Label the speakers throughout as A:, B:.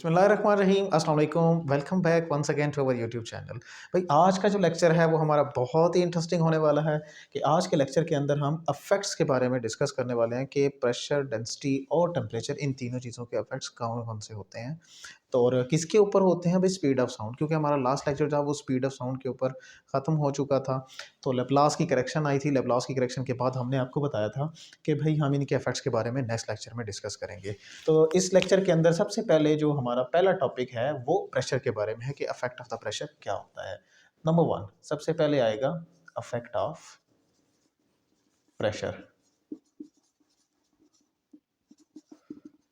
A: बिस्मिल्लाहिर्रहमानिर्रहीम अस्सलाम वालेकुम welcome back once again to our YouTube channel. भाई आज का जो लेक्चर है वो हमारा बहुत ही इंटरेस्टिंग होने वाला है कि आज के लेक्चर के अंदर हम अफेक्ट्स के बारे में डिस्कस करने वाले हैं कि प्रेशर, डेंसिटी और टेम्परेचर इन तीनों चीज़ों के अफेक्ट्स कौन कौन से होते हैं। तो और किसके ऊपर होते हैं भाई, स्पीड ऑफ साउंड, क्योंकि हमारा लास्ट लेक्चर था वो स्पीड ऑफ साउंड के ऊपर ख़त्म हो चुका था। तो लेप्लास की करेक्शन आई थी, लेप्लास की करेक्शन के बाद हमने आपको बताया था कि भाई हम इनके इफेक्ट्स के बारे में नेक्स्ट लेक्चर में डिस्कस करेंगे। तो इस लेक्चर के अंदर सबसे पहले जो हमारा पहला टॉपिक है वो प्रेशर के बारे में है कि अफेक्ट ऑफ द प्रेशर क्या होता है। नंबर वन सबसे पहले आएगा affect of pressure.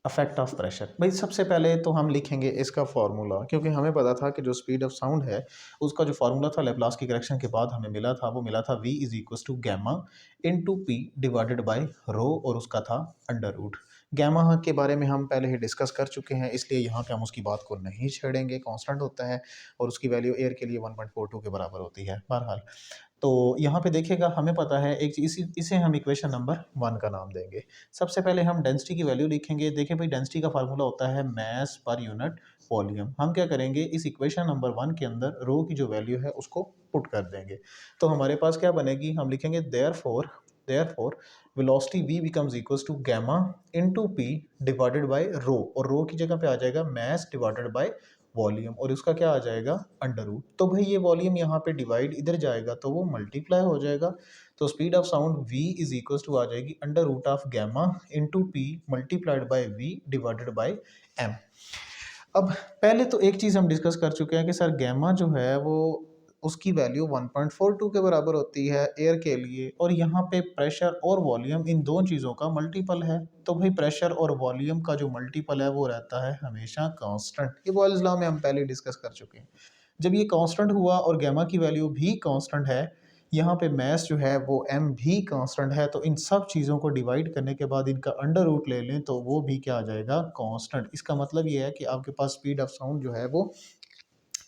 A: Affect of pressure भाई सबसे पहले तो हम लिखेंगे इसका फार्मूला, क्योंकि हमें पता था कि जो स्पीड ऑफ साउंड है उसका जो फार्मूला था लेप्लास की करेक्शन के बाद हमें मिला था, वो मिला था v is equal to gamma into P divided by rho, और उसका था अंडर रूट। गैमा के बारे में हम पहले ही डिस्कस कर चुके हैं, इसलिए यहाँ पे हम उसकी बात को नहीं छेड़ेंगे। कांस्टेंट होता है और उसकी वैल्यू एयर के लिए 1.42 के बराबर होती है। बहरहाल तो यहाँ पे देखिएगा हमें पता है एक चीज़, इसे हम इक्वेशन नंबर 1 का नाम देंगे। सबसे पहले हम डेंसिटी की वैल्यू लिखेंगे। देखिए भाई डेंसिटी का फार्मूला होता है मैस पर यूनिट वॉल्यूम। हम क्या करेंगे, इस इक्वेशन नंबर 1 के अंदर रो की जो वैल्यू है उसको पुट कर देंगे। तो हमारे पास क्या बनेगी, हम लिखेंगे therefore velocity v becomes equals to gamma into p divided by rho, और रो की जगह पे आ जाएगा मैस डिवाइडेड बाय वॉल्यूम, और उसका क्या आ जाएगा अंडर रूट। तो भाई ये वॉल्यूम यहाँ पे डिवाइड इधर जाएगा तो वो मल्टीप्लाई हो जाएगा। तो speed of sound v is equal to आ जाएगी under root of gamma into P multiplied by v divided by m। अब पहले तो एक चीज़ हम डिस्कस कर चुके हैं कि सर गैमा जो है वो उसकी वैल्यू 1.42 के बराबर होती है एयर के लिए, और यहाँ पे प्रेशर और वॉल्यूम इन दो चीज़ों का मल्टीपल है। तो भाई प्रेशर और वॉल्यूम का जो मल्टीपल है वो रहता है हमेशा कांस्टेंट। ये बॉयल्स लॉ में हम पहले डिस्कस कर चुके हैं। जब ये कांस्टेंट हुआ और गैमा की वैल्यू भी कांस्टेंट है, यहाँ पे मैस जो है वो m भी कांस्टेंट है, तो इन सब चीज़ों को डिवाइड करने के बाद इनका अंडर रूट ले लें तो वो भी क्या आ जाएगा, कांस्टेंट। इसका मतलब ये है कि आपके पास स्पीड ऑफ साउंड जो है वो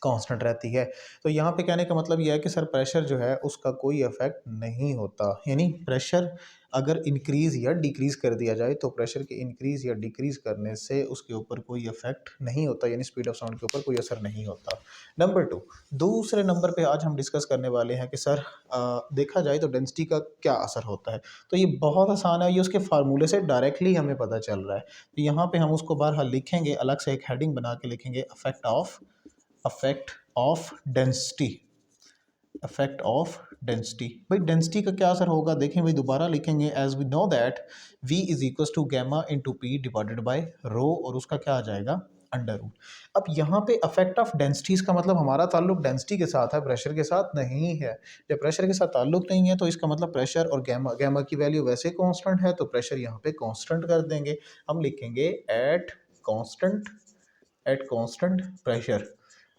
A: कांस्टेंट रहती है। तो यहाँ पे कहने का मतलब यह है कि सर प्रेशर जो है उसका कोई इफेक्ट नहीं होता, यानी प्रेशर अगर इंक्रीज़ या डिक्रीज़ कर दिया जाए तो प्रेशर के इंक्रीज़ या डिक्रीज़ करने से उसके ऊपर कोई इफेक्ट नहीं होता, यानी स्पीड ऑफ साउंड के ऊपर कोई असर नहीं होता। नंबर 2, दूसरे नंबर पे आज हम डिस्कस करने वाले हैं कि सर देखा जाए तो डेंसिटी का क्या असर होता है। तो ये बहुत आसान है, ये उसके फार्मूले से डायरेक्टली हमें पता चल रहा है। तो यहाँ पे हम उसको बहरहाल लिखेंगे, अलग से एक हेडिंग बना के लिखेंगे affect of density. Affect of density, भाई डेंसिटी का क्या असर होगा, देखें भाई दोबारा लिखेंगे। As we know that v is equal to gamma into P divided by rho, और उसका क्या आ जाएगा अंडर रूट। अब यहाँ पे अफेक्ट ऑफ डेंसिटीज का मतलब हमारा ताल्लुक डेंसिटी के साथ है, प्रेशर के साथ नहीं है। जब प्रेशर के साथ ताल्लुक नहीं है तो इसका मतलब प्रेशर और गैमा की वैल्यू वैसे कांस्टेंट है, तो प्रेशर यहाँ पे कांस्टेंट कर देंगे। हम लिखेंगे एट कांस्टेंट प्रेशर।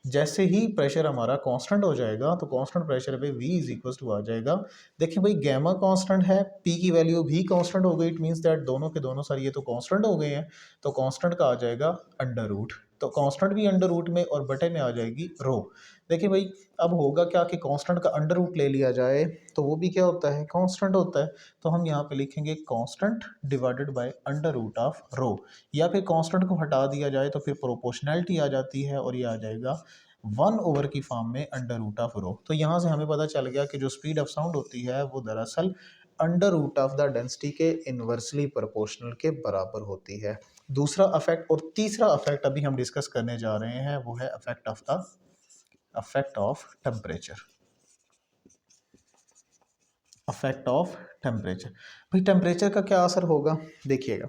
A: जैसे ही प्रेशर हमारा कांस्टेंट हो जाएगा तो कांस्टेंट प्रेशर पे v इज इक्वल टू आ जाएगा। देखिए भाई गैमा कांस्टेंट है, p की वैल्यू भी कांस्टेंट हो गई, इट मींस दैट दोनों के दोनों सर ये तो कांस्टेंट हो गए हैं, तो कांस्टेंट का आ जाएगा अंडर रूट। तो कांस्टेंट भी अंडर रूट में और बटे में आ जाएगी रो। देखिए भाई अब होगा क्या कि कांस्टेंट का अंडर रूट ले लिया जाए तो वो भी क्या होता है, कांस्टेंट होता है। तो हम यहाँ पे लिखेंगे constant divided by under root of rho, या फिर कांस्टेंट को हटा दिया जाए तो फिर प्रोपोर्शनैलिटी आ जाती है और ये आ जाएगा 1 की फॉर्म में अंडर रूट ऑफ रो। तो यहाँ से हमें पता चल गया कि जो स्पीड ऑफ साउंड होती है वो दरअसल under root of the density के इन्वर्सली प्रोपोर्शनल के बराबर होती है। दूसरा अफेक्ट और तीसरा अफेक्ट अभी हम डिस्कस करने जा रहे हैं, वो है affect of temperature. Affect of temperature, भाई टेम्परेचर का क्या असर होगा, देखिएगा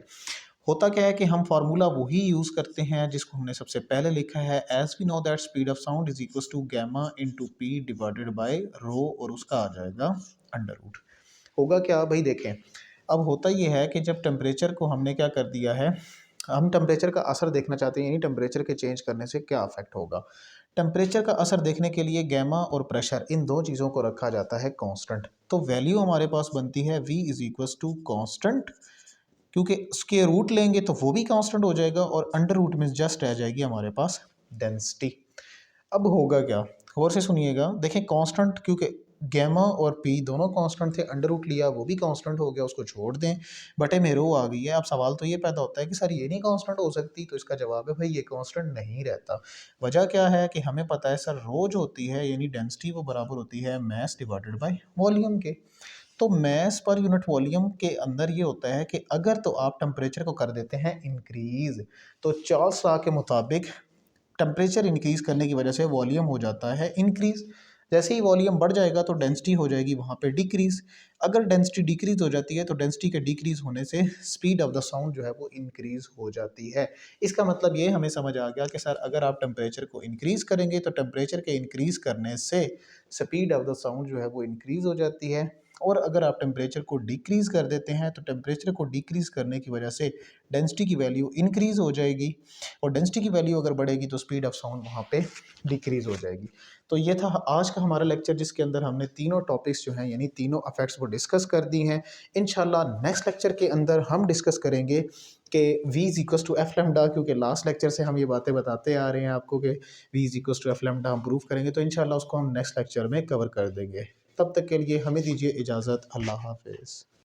A: होता क्या है कि हम फार्मूला वही यूज़ करते हैं जिसको हमने सबसे पहले लिखा है। As we know that speed of sound is equal to gamma into P divided by rho, और उसका आ जाएगा अंडर रूट। होगा क्या भाई, देखें अब होता ये है कि जब टेम्परेचर को हमने क्या कर दिया है, हम टेम्परेचर का असर देखना चाहते हैं, यानी टेम्परेचर के चेंज करने से क्या अफेक्ट होगा। टेम्परेचर का असर देखने के लिए गैमा और प्रेशर इन दो चीज़ों को रखा जाता है कांस्टेंट। तो वैल्यू हमारे पास बनती है v is equal to constant, क्योंकि स्क्वायर रूट लेंगे तो वो भी कांस्टेंट हो जाएगा, और अंडर रूट में जस्ट रह जाएगी हमारे पास डेंसिटी। अब होगा क्या, गौर से सुनिएगा, देखें कांस्टेंट, क्योंकि गैमा और पी दोनों कांस्टेंट थे, अंडर रूट लिया वो भी कांस्टेंट हो गया, उसको छोड़ दें, बटे में रो आ गई है। अब सवाल तो ये पैदा होता है कि सर ये नहीं कांस्टेंट हो सकती, तो इसका जवाब है भाई ये कांस्टेंट नहीं रहता। वजह क्या है कि हमें पता है सर रो जो होती है यानी डेंसिटी वो बराबर होती है मास डिवाइडेड बाय वॉल्यूम के। तो मास पर यूनिट वॉल्यूम के अंदर ये होता है कि अगर तो आप टेम्परेचर को कर देते हैं इंक्रीज़, तो चार्ल्स लॉ के मुताबिक टेम्परेचर इंक्रीज़ करने की वजह से वॉल्यूम हो जाता है इंक्रीज़। जैसे ही वॉल्यूम बढ़ जाएगा तो डेंसिटी हो जाएगी वहाँ पे डिक्रीज़। अगर डेंसिटी डिक्रीज़ हो जाती है तो डेंसिटी के डिक्रीज़ होने से स्पीड ऑफ द साउंड जो है वो इंक्रीज़ हो जाती है। इसका मतलब ये हमें समझ आ गया कि सर अगर आप टेम्परेचर को इंक्रीज़ करेंगे तो टेम्परेचर के इंक्रीज़ करने से स्पीड ऑफ द साउंड जो है वो इंक्रीज़ हो जाती है। और अगर आप टेम्परेचर को डिक्रीज़ कर देते हैं तो टेम्परेचर को डिक्रीज़ करने की वजह से डेंसिटी की वैल्यू इंक्रीज़ हो जाएगी, और डेंसिटी की वैल्यू अगर बढ़ेगी तो स्पीड ऑफ साउंड वहाँ पे डिक्रीज़ हो जाएगी। तो ये था आज का हमारा लेक्चर जिसके अंदर हमने तीनों टॉपिक्स जो हैं यानी तीनों इफेक्ट्स वो डिस्कस कर दी हैं। इंशाल्लाह नेक्स्ट लेक्चर के अंदर हम डिस्कस करेंगे कि v is equals to F lambda, क्योंकि लास्ट लेक्चर से हम ये बातें बताते आ रहे हैं आपको कि v is equals to F lambda हम प्रूव करेंगे, तो इंशाल्लाह उसको हम नेक्स्ट लेक्चर में कवर कर देंगे। तब तक के लिए हमें दीजिए इजाज़त। अल्लाह हाफिज़।